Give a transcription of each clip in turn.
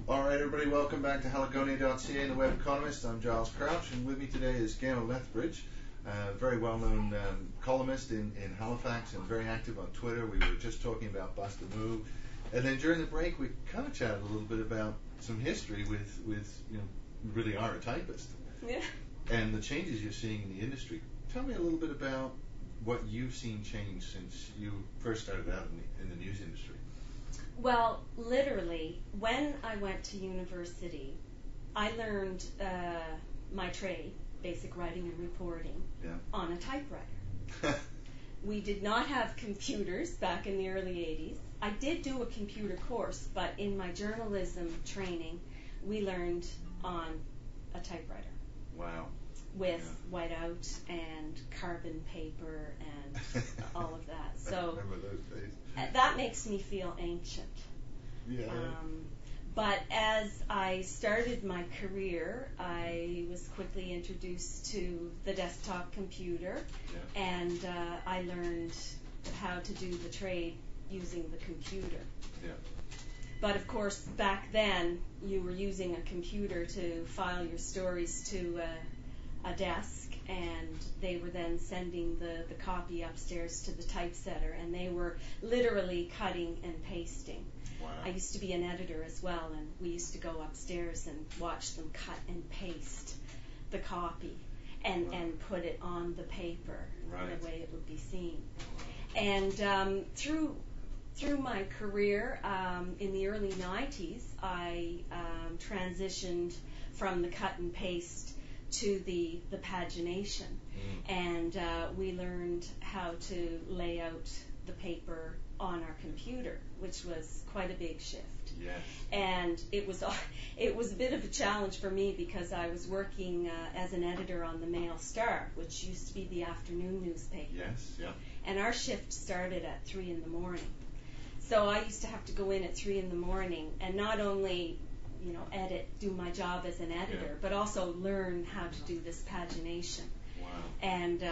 All right, everybody, welcome back to Haligonia.ca and the Weconomist. I'm Giles Crouch, and with me today is Gail Lethbridge, a very well-known columnist in Halifax and very active on Twitter. We were just talking about Bust a Move. And then during the break, we kind of chatted a little bit about some history with you really are a typist. Yeah. And the changes you're seeing in the industry. Tell me a little bit about what you've seen change since you first started out in the news industry. Well, literally, when I went to university, I learned my trade, basic writing and reporting, on a typewriter. We did not have computers back in the early 80s. I did do a computer course, but in my journalism training, we learned on a typewriter. Wow. With whiteout and carbon paper and all of that. So I remember those days. That makes me feel ancient. Yeah. But as I started my career, I was quickly introduced to the desktop computer, and I learned how to do the trade using the computer. Yeah. But of course, back then, you were using a computer to file your stories to a desk, and they were then sending the copy upstairs to the typesetter, and they were literally cutting and pasting. Wow. I used to be an editor as well, and we used to go upstairs and watch them cut and paste the copy and put it on the paper the way it would be seen. And through my career in the early 90s, I transitioned from the cut and paste to the pagination, and we learned how to lay out the paper on our computer, which was quite a big shift. Yes. And it was a bit of a challenge for me because I was working as an editor on the Mail Star, which used to be the afternoon newspaper. Yes, yeah. And our shift started at 3 in the morning. So I used to have to go in at 3 in the morning and not only do my job as an editor, but also learn how to do this pagination. Wow. And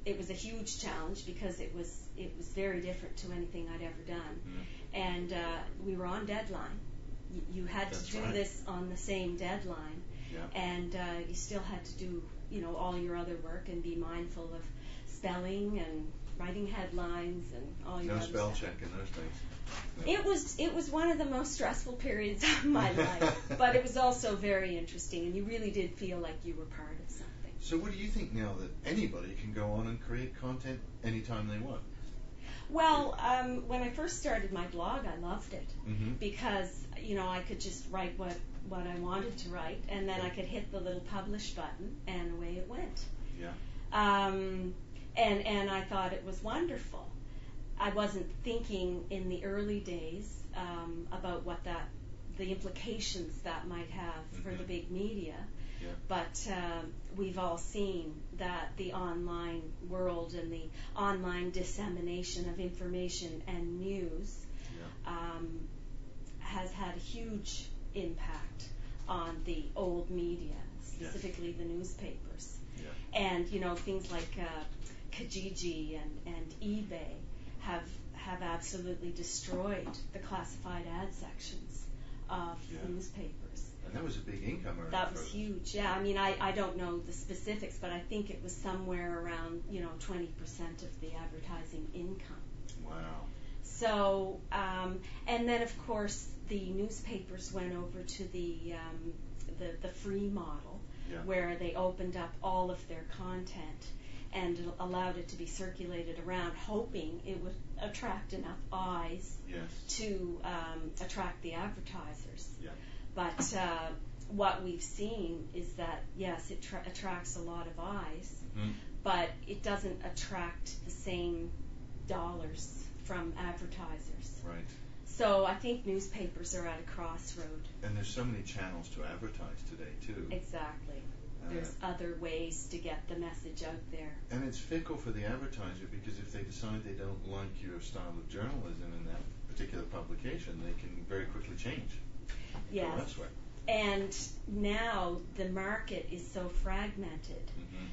it was a huge challenge because it was very different to anything I'd ever done. And we were on deadline. You had to do this on the same deadline, and you still had to do all your other work and be mindful of spelling and writing headlines and all your other spell stuff. check in those days. It was one of the most stressful periods of my life, but it was also very interesting, and you really did feel like you were part of something. So what do you think now that anybody can go on and create content anytime they want? Well, when I first started my blog, I loved it because I could just write what I wanted to write, and then I could hit the little publish button, and away it went. Yeah. And I thought it was wonderful. I wasn't thinking in the early days about the implications that might have for the big media. Yeah. But we've all seen that the online world and the online dissemination of information and news has had a huge impact on the old media, specifically the newspapers. Yeah. And things like Kijiji and eBay have absolutely destroyed the classified ad sections of newspapers. And that was a big income earner. That was huge. Yeah, I mean, I don't know the specifics, but I think it was somewhere around 20% of the advertising income. Wow. So, and then of course the newspapers went over to the free model, where they opened up all of their content and allowed it to be circulated around, hoping it would attract enough eyes to attract the advertisers. Yeah. But what we've seen is that, yes, it attracts a lot of eyes, but it doesn't attract the same dollars from advertisers. Right. So I think newspapers are at a crossroad. And there's so many channels to advertise today, too. Exactly. There's other ways to get the message out there. And it's fickle for the advertiser, because if they decide they don't like your style of journalism in that particular publication, they can very quickly change. Yes. Go elsewhere. And now the market is so fragmented.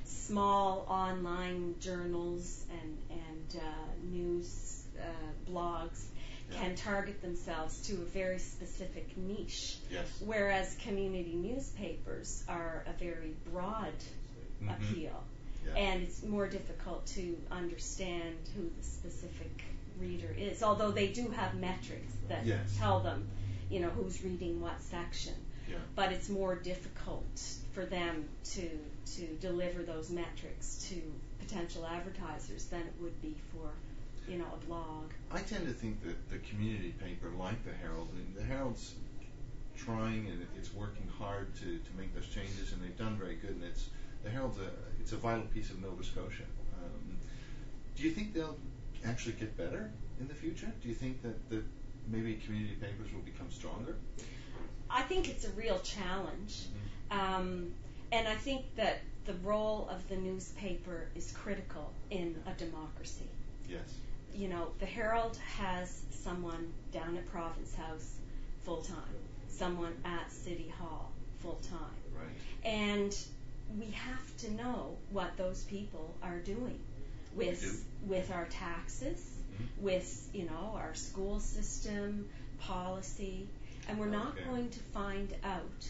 Small online journals and news blogs, can target themselves to a very specific niche. Yes. Whereas community newspapers are a very broad appeal. Yeah. And it's more difficult to understand who the specific reader is, although they do have metrics that tell them, who's reading what section. Yeah. But it's more difficult for them to deliver those metrics to potential advertisers than it would be for, a blog. I tend to think that the community paper, like the Herald, the Herald's trying and it's working hard to make those changes, and they've done very good. And the Herald's it's a vital piece of Nova Scotia. Do you think they'll actually get better in the future? Do you think that maybe community papers will become stronger? I think it's a real challenge. And I think that the role of the newspaper is critical in a democracy. Yes. The Herald has someone down at Province House full-time, someone at City Hall full-time. Right. And we have to know what those people are doing with our taxes, with, our school system, policy, and we're not going to find out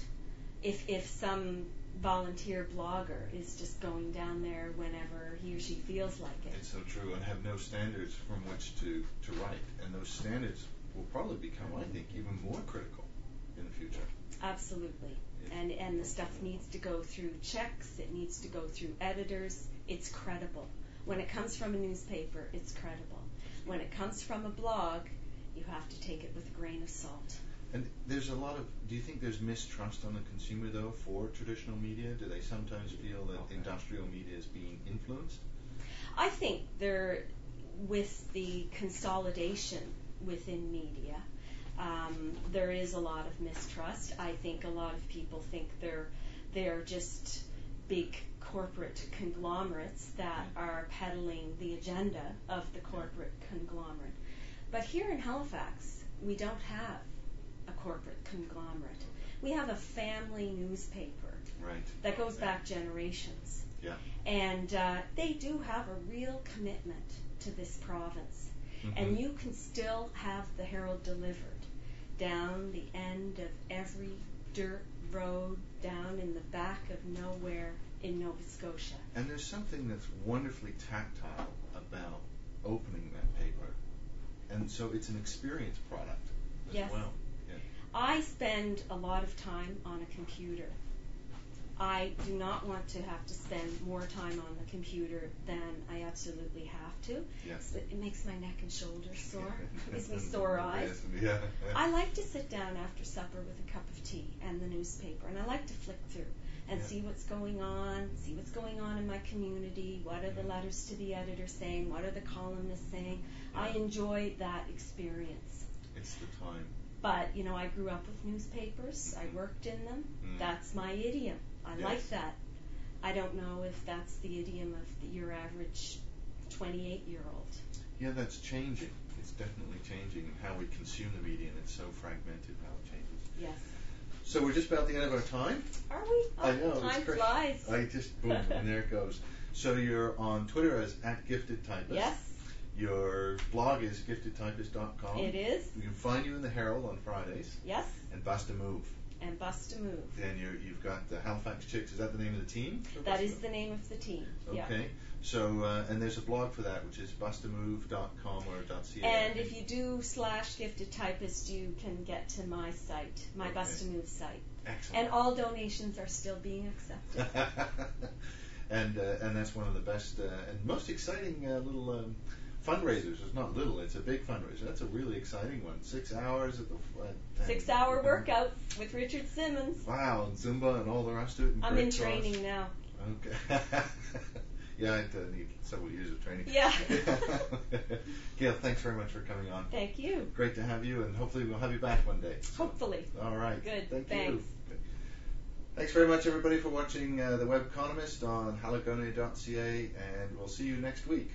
if some volunteer blogger is just going down there whenever he or she feels like it. It's so true, and have no standards from which to write. And those standards will probably become, I think, even more critical in the future. Absolutely. And the stuff needs to go through checks, it needs to go through editors. It's credible. When it comes from a newspaper, it's credible. When it comes from a blog, you have to take it with a grain of salt. And there's do you think there's mistrust on the consumer, though, for traditional media? Do they sometimes feel that industrial media is being influenced? I think with the consolidation within media, there is a lot of mistrust. I think a lot of people think they're just big corporate conglomerates that are peddling the agenda of the corporate conglomerate. But here in Halifax, we don't have a corporate conglomerate. We have a family newspaper that goes back generations. Yeah. And they do have a real commitment to this province. And you can still have the Herald delivered down the end of every dirt road, down in the back of nowhere in Nova Scotia. And there's something that's wonderfully tactile about opening that paper. And so it's an experience product as well. Yeah. I spend a lot of time on a computer. I do not want to have to spend more time on the computer than I absolutely have to. Yes. It makes my neck and shoulders sore. It gives me sore eyes. Yeah. I like to sit down after supper with a cup of tea and the newspaper, and I like to flick through and see what's going on in my community, what are the letters to the editor saying, what are the columnists saying. I enjoy that experience. It's the time. But, I grew up with newspapers. I worked in them. That's my idiom. I like that. I don't know if that's the idiom of your average 28-year-old. Yeah, that's changing. It's definitely changing how we consume the media, and it's so fragmented how it changes. Yes. So we're just about the end of our time. Are we? I know. Time flies. I just, boom, and there it goes. So you're on Twitter as @GiftedTypist. Yes. Your blog is giftedtypist.com. It is. We can find you in the Herald on Fridays. Yes. And Bust a Move. And Bust a Move. Then you've got the Halifax Chicks. Is that the name of the team? That is the name of the team. Okay. Yeah. So, and there's a blog for that, which is bustamove.com or .ca. And if you do /GiftedTypist, you can get to my site, my Bust a Move site. Excellent. And all donations are still being accepted. And that's one of the best and most exciting little fundraisers. It's not little, it's a big fundraiser. That's a really exciting one. 6 hours at the 6-hour workout with Richard Simmons. Wow, and Zumba and all the rest of it. I'm in training now. Okay. Yeah, I'd need several years of training. Yeah. Gail, thanks very much for coming on. Thank you. Great to have you, and hopefully we'll have you back one day. So, hopefully. All right. Good. Thanks. You. Thanks very much, everybody, for watching the Weconomist on haligonia.ca, and we'll see you next week.